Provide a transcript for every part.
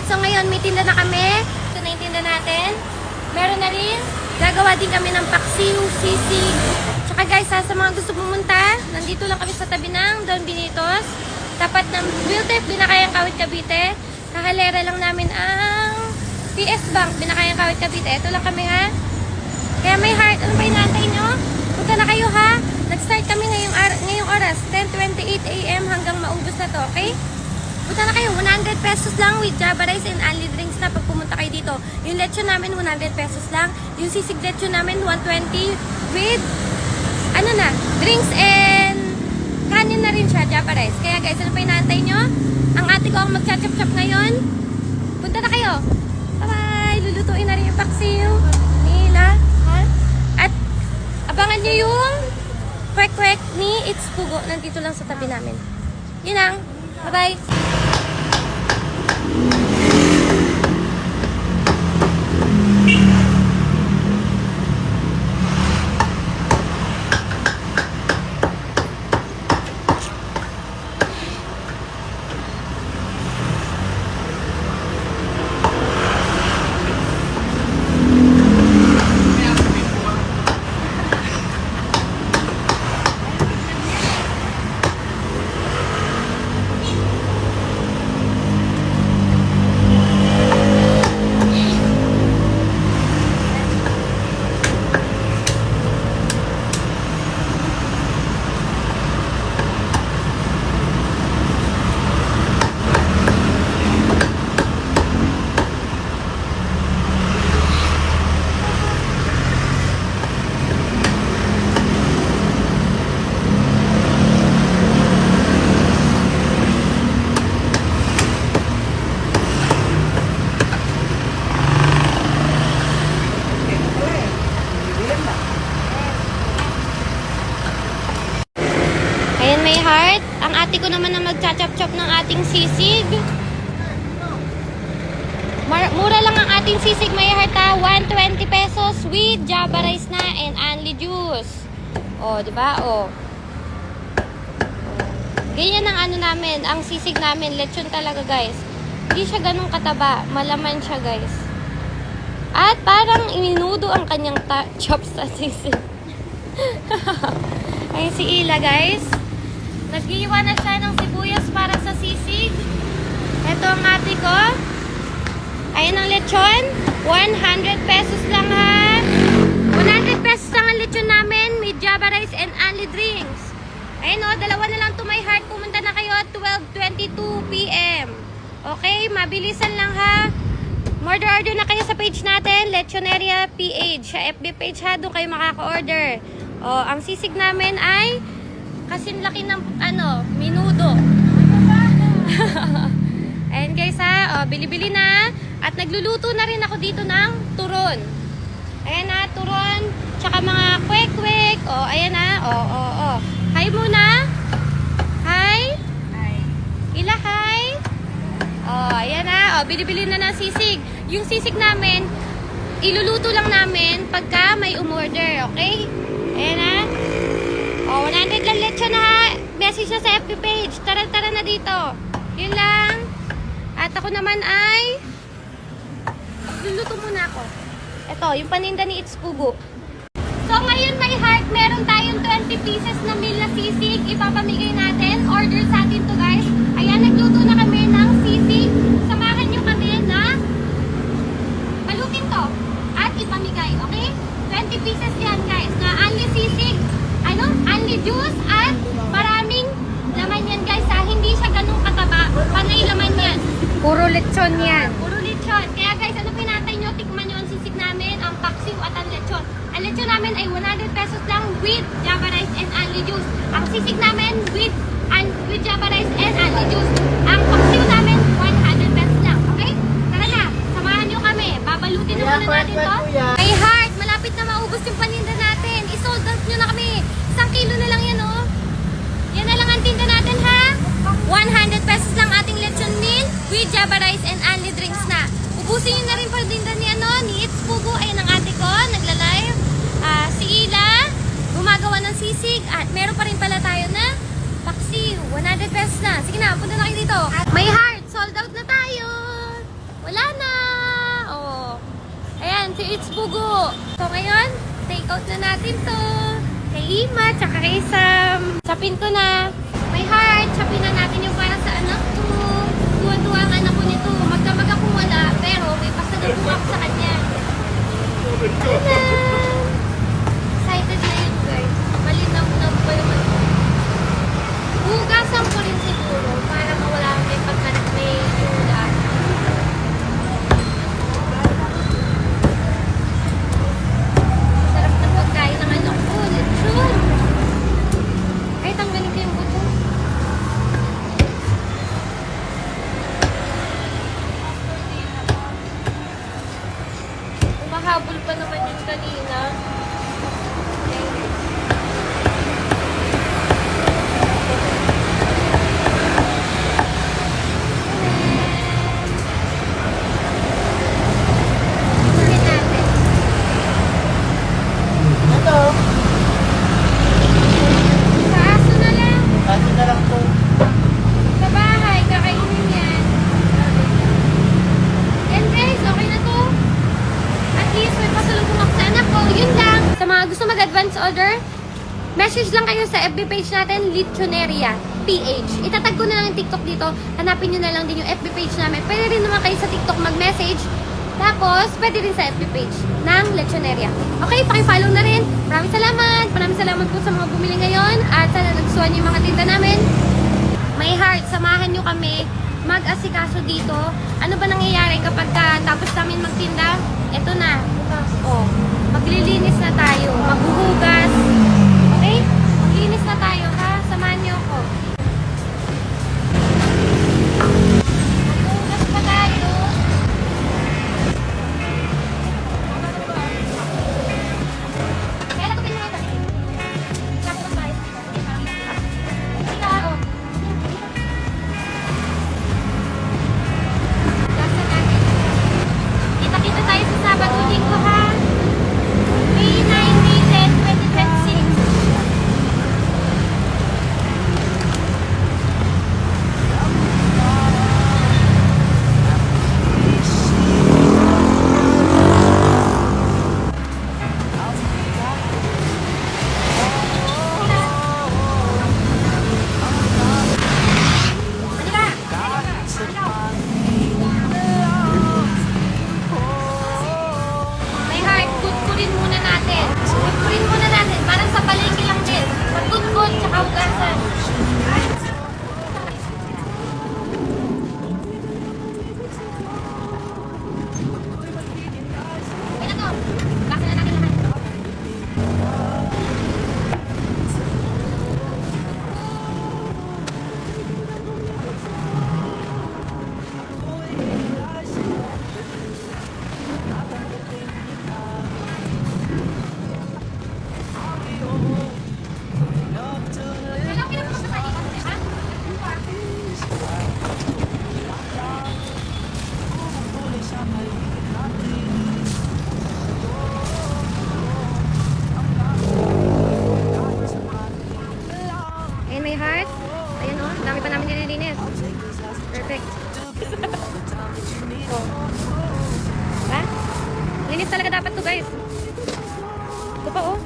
heart, so ngayon may tinda na kami. Ito na yung tinda natin. Meron na rin. Gagawa din kami ng paksiw, sisig. Tsaka guys, sa mga gusto pumunta, nandito lang kami sa tabi ng Don Binitos. Tapat ng Wiltep, Binakayang Kawit, Cavite. Kahalera lang namin ang PS Bank, Binakayang Kawit, Cavite. Ito lang kami ha. Kaya may heart, ano ba inaantay nyo? Punta na kayo ha. Nag-start kami ngayong oras, 10:28 AM hanggang maubos na to, okay? Punta na kayo, 100 pesos lang with Java rice and only drinks na pag pumunta kayo dito. Yung lechon namin, 100 pesos lang. Yung sisig lechon namin, 120 with, drinks and kanin na rin siya, Java rice. Kaya guys, ano pa inaantay nyo? Ang ate ko ang magcha-chop-chop ngayon. Punta na kayo. Bye-bye! Lulutuin na rin yung paksiw. Nila, ha? At abangan nyo yung kwek-kwek ni It's Pugo. Nandito lang sa tabi namin. Yun lang. Bye-bye! Ayan may heart. Ang ate ko naman na magcha-chop-chop ng ating sisig. Mura lang ang ating sisig may heart ha. 120 pesos with Java rice na and only juice. Oh, di ba? Oh. Ganyan ang namin, ang sisig namin, lechon talaga guys. Hindi siya ganun kataba, malaman siya guys. At parang iminudo ang kanyang chops sa sisig. Ayun si Ila guys. Nag-iwa na siya ng sibuyas para sa sisig. Ito ang ate ko. Ayun ang lechon. 100 pesos lang ha. 100 pesos lang ang lechon namin with Java rice and only drinks. Ayun o, dalawa na lang to my heart. Pumunta na kayo at 12:22 PM. Okay, mabilisan lang ha. Order na kayo sa page natin, Lechoneria PH. Sa FB page ha, doon kayo makaka-order. O, ang sisig namin ay kasing laki ng minudo. Ayan guys ha, bili-bili na. At nagluluto na rin ako dito ng turon. Ayan na, turon. Tsaka mga kwek-kwek. O, ayan na. O. Hi muna. Hi. Hi. Ila, hi. O, ayan na. O, bili-bili na ng sisig. Yung sisig namin, iluluto lang namin pagka may umorder. Okay? Ayan na. O, 100 lang lechon na ha. Message na sa FB page. Tara na dito. Yun lang. At ako naman ay luluto muna ako. Ito, yung paninda ni It's Pugo. So, ngayon may heart. Meron tayong 20 pieces na meal na sisig. Ipapamigay natin. Order sa atin to guys. Ayan, nagluto na kami ng sisig. Samahan nyo kami na balutin to. At ipamigay, okay? 20 pieces yan guys. Na only sisig. Only juice at maraming laman yan guys ha. Hindi siya ganun kataba. Panay laman yan. Puro lechon yan. Puro lechon. Kaya guys, ano pinatay nyo? Tikman nyo ang sisig namin, ang paksiw at ang lechon. Ang lechon namin ay 100 pesos lang with Java rice and only juice. Ang sisig namin with Java rice and only juice. Ang paksiw namin, 100 pesos lang. Okay? Tara na, samahan nyo kami. Babalutin na muna natin to. May heart, malapit na maubos yung paninda natin. I-sold out nyo na kami. 1 kilo na lang yan oh. Yan na lang ang tinda natin ha. 100 pesos lang ating lechon meal with Java rice and only drinks na. Ubusin nyo na rin pa tinda ni It's Pugo. Ayun ang ate ko, nagla-live. Si Ila, gumagawa ng sisig. At meron pa rin pala tayo na paksiw. 100 pesos na. Sige na, punta na kayo dito. May heart, sold out na tayo. Ate It's Pugo. So ngayon, take out na natin to. Kay Ima, tsaka kay Sam. Chapin ko na. May heart, chapin na natin yung para sa anak ko. Tuwa-tuwa ang anak ko nito. Magdamag ako wala, pero may pasalubong ako sa kanya. Tada! Excited na yun, guys. Malinaw na pa yung ano. Hugasan ko rin siguro para mawala may pagkanak may hugas. Sarap ng pagkain ng anak ko. Lechon! Ay, tanggalin ko yung buto. Umahabol pa naman yun kanina. Ikunin natin. Ito, Sa aso na lang. kasi na lang po. Sa bahay, kakainin yan. And guys, okay na to. At least may pasalubong ako sa anak ko. Yun lang. Sa mga gusto mag-advance order, message lang kayo sa FB page natin, Lechoneria PH. Itatag ko na lang yung TikTok dito. Hanapin nyo na lang din yung FB page namin. Pwede rin naman kayo sa TikTok mag-message. Tapos, pwede rin sa FB page ng Lechoneria. Okay, pakifollow na rin. Maraming salamat. Maraming salamat po sa mga bumili ngayon. At sana nagustuhan niyo yung mga tinda namin. May heart, samahan nyo kami mag-asikaso dito. Ano ba nangyayari kapag tapos namin magtinda? Ito na. Oh, maglilinis na tayo. Maghuhugas. Okay? Maglinis na tayo, ha? Samahan nyo ako. Maghuhugas pa tayo. Kaya na ito pinahatan. Sabi ko tayo. Ika, oh. Gasa natin. Kita-kita tayo sa Sabado, Linggo, ha? May 9, May 10, 2026. May heart, kutkurin muna natin. Kutkurin muna natin. Parang sa palengke lang din. Pagkutkut, tsaka hugasan. Okay na to. Hugasan na natin lahat. Kailan pinapakasakay ka, ha? Ayan, may heart. Ayan, oh. Dami pa namin nililinis. Perfect. Oh. Ha? Linis talaga dapat to, guys. Ito pa, oh.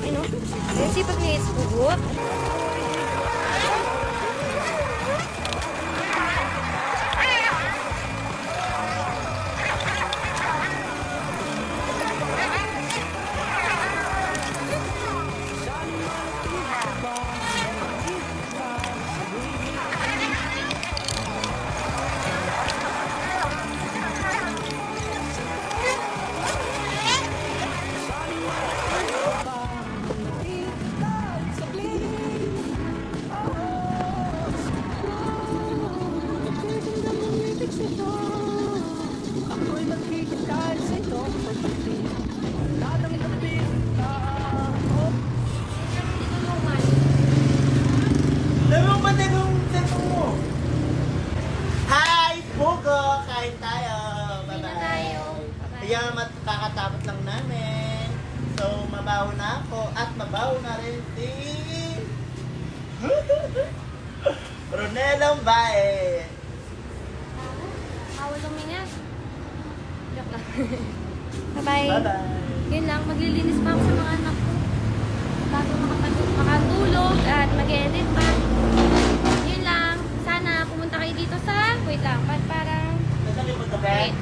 Ayun, oh. Ayun, sipag ni It's Pugo. Kaya kakatapos lang namin. So, mabaho na ako at mabaho na rin si Ronelong Bae. Bawal lumingas. Joke lang. Bye-bye. Bye-bye. Yun lang, maglilinis pa ako sa mga anak ko. Bago makatulog at mag-edit pa. Yun lang. Sana pumunta kayo dito sa... Wait lang, parang... Nasaan yung punta, Wait. Ben?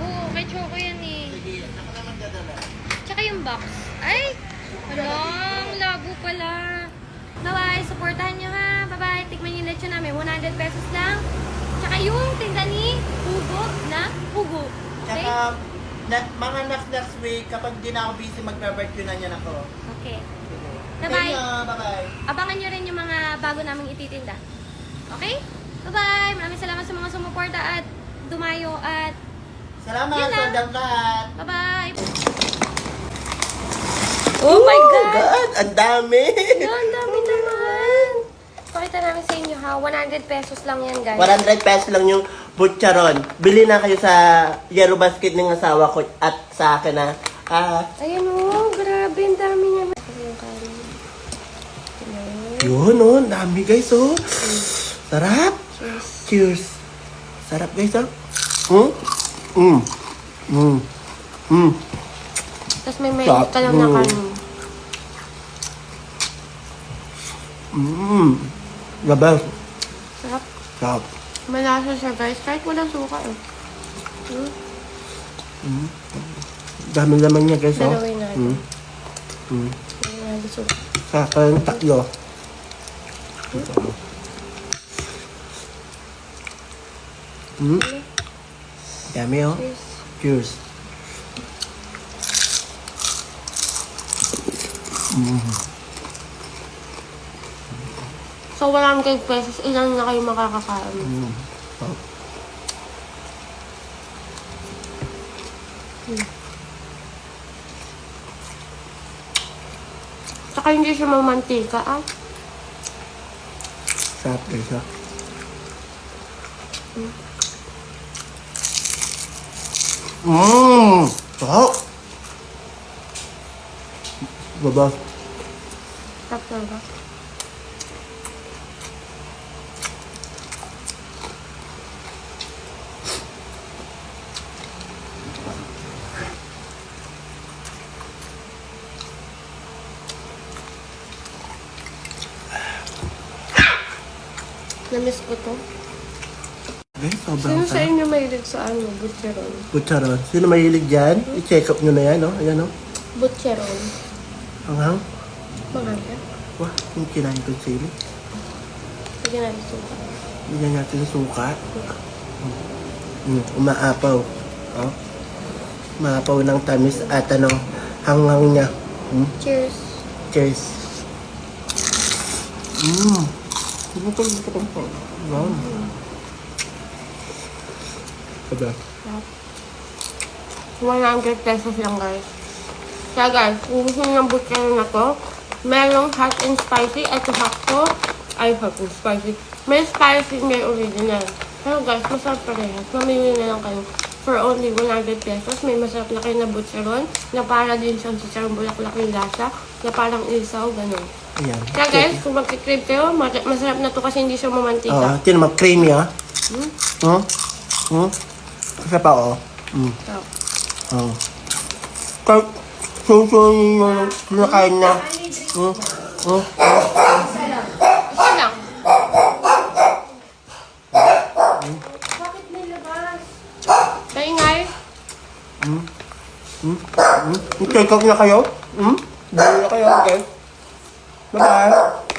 Oo, kay Choco yan eh. Sige, ako naman dadala. Tsaka yung box. Ay! Walang labo pala. Bye-bye. Supportahan nyo ha. Bye-bye. Tikman yung lechon namin. 100 pesos lang. Tsaka yung tinda ni Hugo na Hugo. Okay? Tsaka, mga next week, kapag di na ako busy, magbe-birthday na niyan ako. Okay. Sige. Bye-bye. Thank you, bye-bye. Abangan nyo rin yung mga bago naming ititinda. Okay? Bye-bye! Maraming salamat sa mga sumuporta at dumayo at Salamat, Yun lang. sold out lahat. bye-bye! Oh my God! Ang dami! Ang dami naman! Pakita namin sa inyo ha, 100 pesos lang yan guys. 100 pesos lang yung butcharon. Bili na kayo sa Yellow Basket ng asawa ko at sa akin na. Ayan o, grabe, ang dami niya. Yung kanin. Yun oh, ang dami guys oh. Sarap. Cheers. Cheers. Sarap guys oh. Mm. Mm. Mm. Tapos may Sarap. ka lang na kanin. Labas. Sarap. Sarap. Malasa siya guys, kahit walang suka eh. Dami naman niya guys oh. Dalawin natin. Mm. Wala na suka. Sa kayong tatlo. Dami oh. Cheers. Cheers. So 100 pesos, ilan na kayo makakakain? Sarap. Saka hindi siya mamantika ah. Sarap guys oh. Sarap. Labas. Sarap talaga. Namiss ko to. Guys, sobrang Sino sa sarap. inyo mahilig sa ano? Butcheron. Butcharon. Sino mahilig dyan? I-check up nyo na yan, no? Ayan, no? Butcheron. Hanghang. Maganda. Wah, yung kinain ko sili. Lagyan natin suka. Bigyan natin ng suka. Umaapaw. Oh. Umaapaw ng tamis at ano, hanghang niya. Cheers. Cheers. Wow. Kada. 100 pesos lang guys. Kaya guys, kung gusto nyo ng butcheron na to, merong hot and spicy at hot to. Ay, hot and spicy. May spicy, may original. Pero guys, masarap parehas. Mamili na lang kayo. For only 100 pesos, may masarap na kayo na butcheron na para din siyang chicharong bulaklak yung lasa, na parang isaw, ganun. Ayan. Kaya guys, kung magkikrib kayo, masarap na to kasi hindi siya Oo, mamantika. ito naman, creamy ah. Kasi pa oh. So, Oh. Kahit susunod yung kinakain na. isa lang. Bakit may labas? Kaingay. I-check up na kayo. Bili na kayo, okay? Bye-bye.